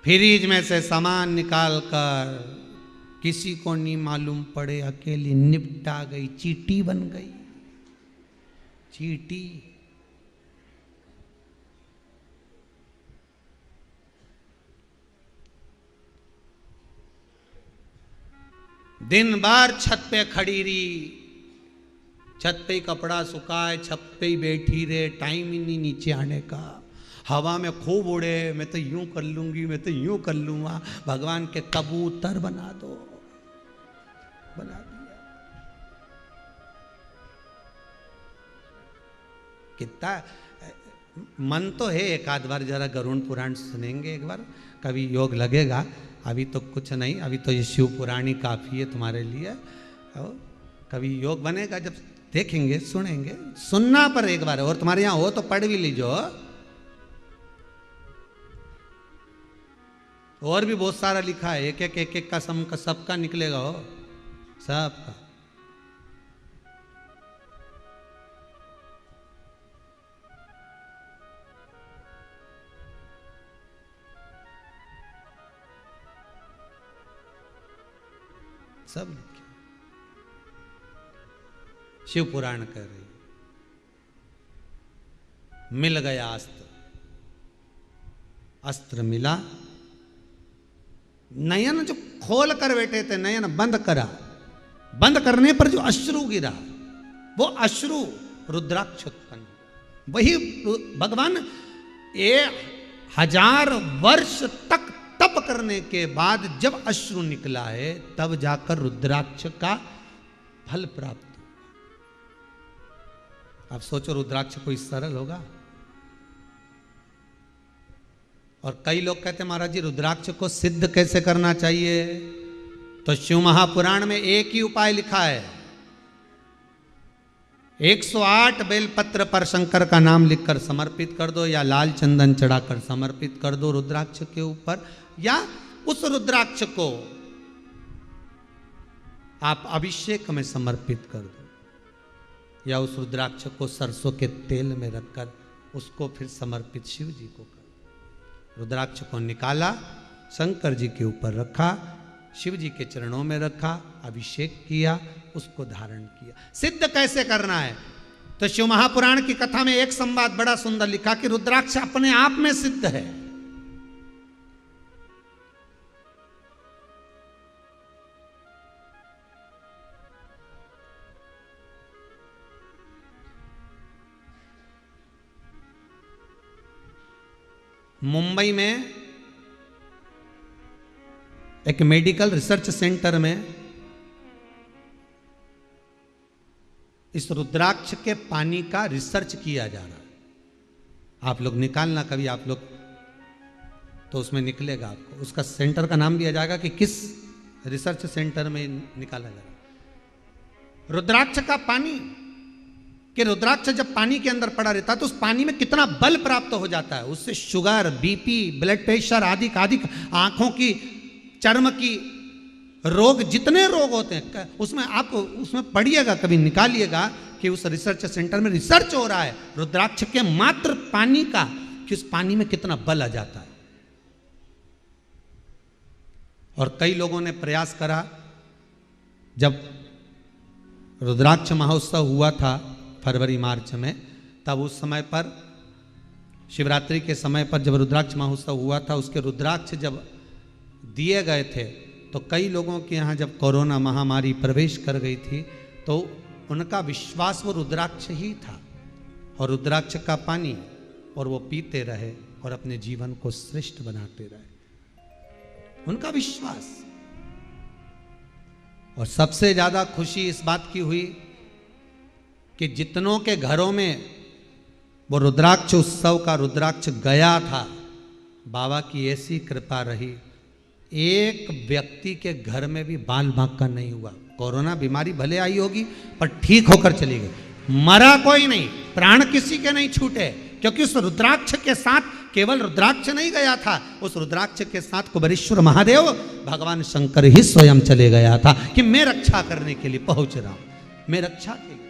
फ्रिज में से सामान निकाल कर, किसी को नहीं मालूम पड़े, अकेली निपटा गई, चींटी बन गई, चींटी। दिन भर छत पे खड़ी रही, छत पे ही कपड़ा सुखाए, छत पे ही बैठी रहे, टाइम ही नहीं नीचे आने का, हवा में खूब उड़े, मैं तो यूं कर लूंगी, मैं तो यूं कर लूंगा, भगवान के कबूतर बना दो, बना दिया। कितना मन तो है, एक आध बार जरा गरुड़ पुराण सुनेंगे, एक बार कभी योग लगेगा, अभी तो कुछ नहीं, अभी तो ये शिव पुराण ही काफी है तुम्हारे लिए। और कभी योग बनेगा जब देखेंगे, सुनेंगे, सुनना पर एक बार, और तुम्हारे यहां हो तो पढ़ भी लीजिए। और भी बहुत सारा लिखा है, एक एक का सबका निकलेगा हो, सबका। सब लिखे, शिव पुराण कर रही। मिल गया अस्त्र, अस्त्र मिला, नयन जो खोल कर बैठे थे, नयन बंद करा, बंद करने पर जो अश्रु गिरा, वो अश्रु रुद्राक्ष उत्पन्न। वही भगवान 1000 वर्ष तक तप करने के बाद जब अश्रु निकला है, तब जाकर रुद्राक्ष का फल प्राप्त। आप सोचो रुद्राक्ष कोई सरल होगा? और कई लोग कहते हैं महाराज जी रुद्राक्ष को सिद्ध कैसे करना चाहिए? तो शिव महापुराण में एक ही उपाय लिखा है, 108 बेलपत्र पर शंकर का नाम लिखकर समर्पित कर दो, या लाल चंदन चढ़ाकर समर्पित कर दो रुद्राक्ष के ऊपर, या उस रुद्राक्ष को आप अभिषेक में समर्पित कर दो, या उस रुद्राक्ष को सरसों के तेल में रखकर उसको फिर समर्पित शिव जी को कर। रुद्राक्ष को निकाला, शंकर जी के ऊपर रखा, शिव जी के चरणों में रखा, अभिषेक किया, उसको धारण किया। सिद्ध कैसे करना है? तो शिव महापुराण की कथा में एक संवाद बड़ा सुंदर लिखा कि रुद्राक्ष अपने आप में सिद्ध है। मुंबई में एक मेडिकल रिसर्च सेंटर में इस रुद्राक्ष के पानी का रिसर्च किया जा रहा है। आप लोग निकालना कभी, आप लोग तो उसमें निकलेगा आपको, उसका सेंटर का नाम दिया जाएगा कि किस रिसर्च सेंटर में निकाला जा रहा है। रुद्राक्ष का पानी, कि रुद्राक्ष जब पानी के अंदर पड़ा रहता है तो उस पानी में कितना बल प्राप्त हो जाता है, उससे शुगर, बीपी, ब्लड प्रेशर आदि आदि, आंखों की, चर्म की रोग, जितने रोग होते हैं उसमें आप उसमें पढ़िएगा, कभी निकालिएगा कि उस रिसर्च सेंटर में रिसर्च हो रहा है रुद्राक्ष के मात्र पानी का, कि उस पानी में कितना बल आ जाता है। और कई लोगों ने प्रयास करा, जब रुद्राक्ष महोत्सव हुआ था फरवरी मार्च में, तब उस समय पर शिवरात्रि के समय पर जब रुद्राक्ष महोत्सव हुआ था, उसके रुद्राक्ष जब दिए गए थे तो कई लोगों के यहाँ जब कोरोना महामारी प्रवेश कर गई थी तो उनका विश्वास वो रुद्राक्ष ही था और रुद्राक्ष का पानी, और वो पीते रहे और अपने जीवन को श्रेष्ठ बनाते रहे, उनका विश्वास। और सबसे ज्यादा खुशी इस बात की हुई कि जितनों के घरों में वो रुद्राक्ष उत्सव का रुद्राक्ष गया था, बाबा की ऐसी कृपा रही, एक व्यक्ति के घर में भी बाल बांका नहीं हुआ। कोरोना बीमारी भले आई होगी पर ठीक होकर चली गई, मरा कोई नहीं, प्राण किसी के नहीं छूटे, क्योंकि उस रुद्राक्ष के साथ केवल रुद्राक्ष नहीं गया था, उस रुद्राक्ष के साथ कुबेरेश्वर महादेव भगवान शंकर ही स्वयं चले गया था कि मैं रक्षा करने के लिए पहुंच रहा हूं, मैं रक्षा के लिए।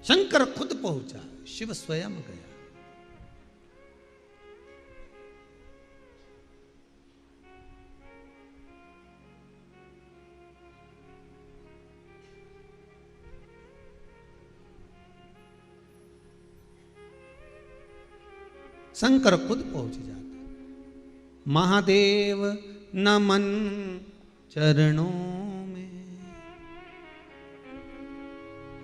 शंकर खुद पहुंचा, शिव स्वयं गया। शंकर खुद पहुंच जाता। महादेव नमन चरणों में,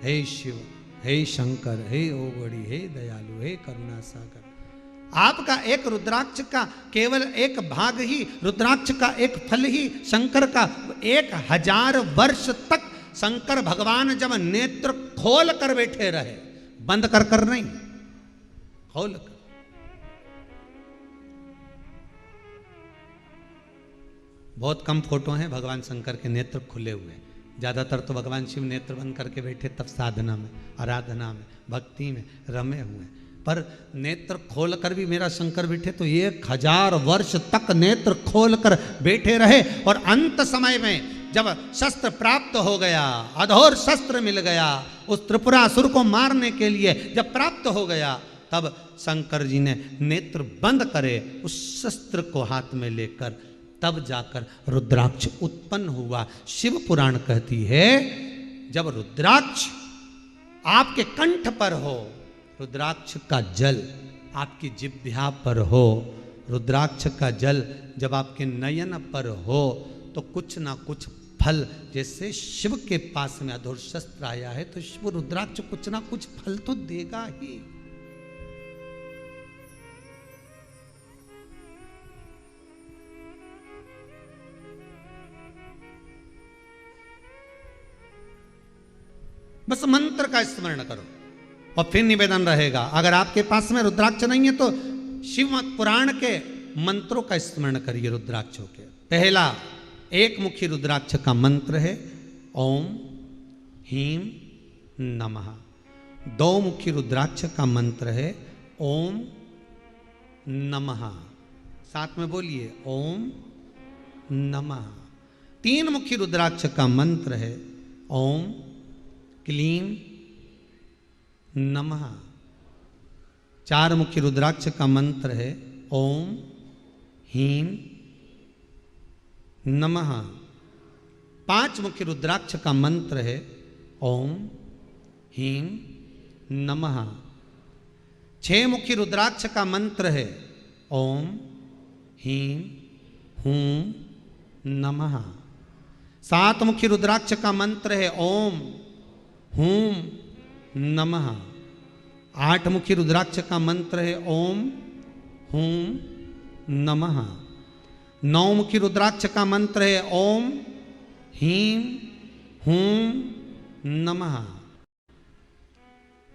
हे शिव, हे शंकर, हे ओगड़ी, हे दयालु, हे करुणा सागर, आपका एक रुद्राक्ष का केवल एक भाग ही, रुद्राक्ष का एक फल ही शंकर का 1000 वर्ष तक शंकर भगवान जब नेत्र खोल कर बैठे रहे, बंद कर नहीं, खोल कर। बहुत कम फोटो हैं भगवान शंकर के नेत्र खुले हुए, ज़्यादातर तो भगवान शिव नेत्र बंद करके बैठे, तब साधना में, आराधना में, भक्ति में रमे हुए। पर नेत्र खोल कर भी मेरा शंकर बैठे तो 1000 वर्ष तक नेत्र खोल कर बैठे रहे। और अंत समय में जब शस्त्र प्राप्त हो गया, अधोर शस्त्र मिल गया, उस त्रिपुरासुर को मारने के लिए जब प्राप्त हो गया, तब शंकर जी ने नेत्र बंद करे, उस शस्त्र को हाथ में लेकर तब जाकर रुद्राक्ष उत्पन्न हुआ। शिव पुराण कहती है जब रुद्राक्ष आपके कंठ पर हो, रुद्राक्ष का जल आपकी जिह्वा पर हो, रुद्राक्ष का जल जब आपके नयन पर हो, तो कुछ ना कुछ फल, जैसे शिव के पास में अधोर शस्त्र आया है तो शिव रुद्राक्ष कुछ ना कुछ फल तो देगा ही। बस मंत्र का स्मरण करो और फिर निवेदन रहेगा। अगर आपके पास में रुद्राक्ष नहीं है तो शिव पुराण के मंत्रों का स्मरण करिए रुद्राक्षों के। पहला एक मुखी रुद्राक्ष का मंत्र है ओम ह्रीं नमः। दो मुखी रुद्राक्ष का मंत्र है ओम नमः, साथ में बोलिए ओम नमः। तीन मुखी रुद्राक्ष का मंत्र है ओम क्लीं नमः। चार मुखी रुद्राक्ष का मंत्र है ओम ह्रीं नमः। पांच मुखी रुद्राक्ष का मंत्र है ओम ह्रीं नमः। छह मुखी रुद्राक्ष का मंत्र है ओम ह्रीं हूं नमः। सात मुखी रुद्राक्ष का मंत्र है ओम हूं नमः। आठ मुखी रुद्राक्ष का मंत्र है ओम हूं नमः। नौ मुखी रुद्राक्ष का मंत्र है ओम ह्रीं हूं नमः।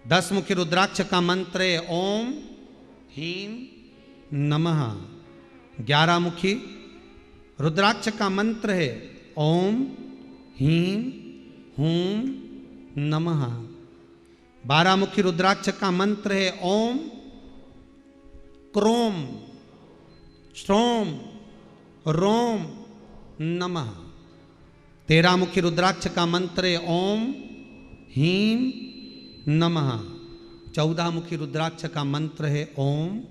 10 मुखी रुद्राक्ष का मंत्र है ओम ह्रीं नमः। 11 मुखी रुद्राक्ष का मंत्र है ओम ह्रीं हूं नमः। 12 मुखी रुद्राक्ष का मंत्र है ओम क्रोम श्रोम रोम नमः। 13 मुखी रुद्राक्ष का मंत्र है ओम ह्रीं नमः। 14 मुखी रुद्राक्ष का मंत्र है ओम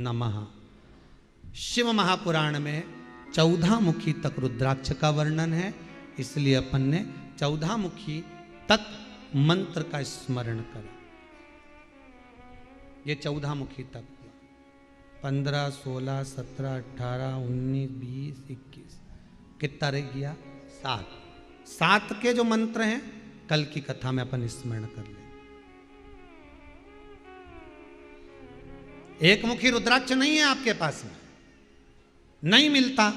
नमः। शिव महापुराण में 14 मुखी तक रुद्राक्ष का वर्णन है, इसलिए अपन ने 14 मुखी तक मंत्र का स्मरण करा। ये 14 मुखी तक 15, 16, 17, 18, 19, 20, 21 कितना रह गया? 7। 7 के जो मंत्र हैं कल की कथा में अपन स्मरण कर लें। एक मुखी रुद्राक्ष नहीं है आपके पास में, नहीं मिलता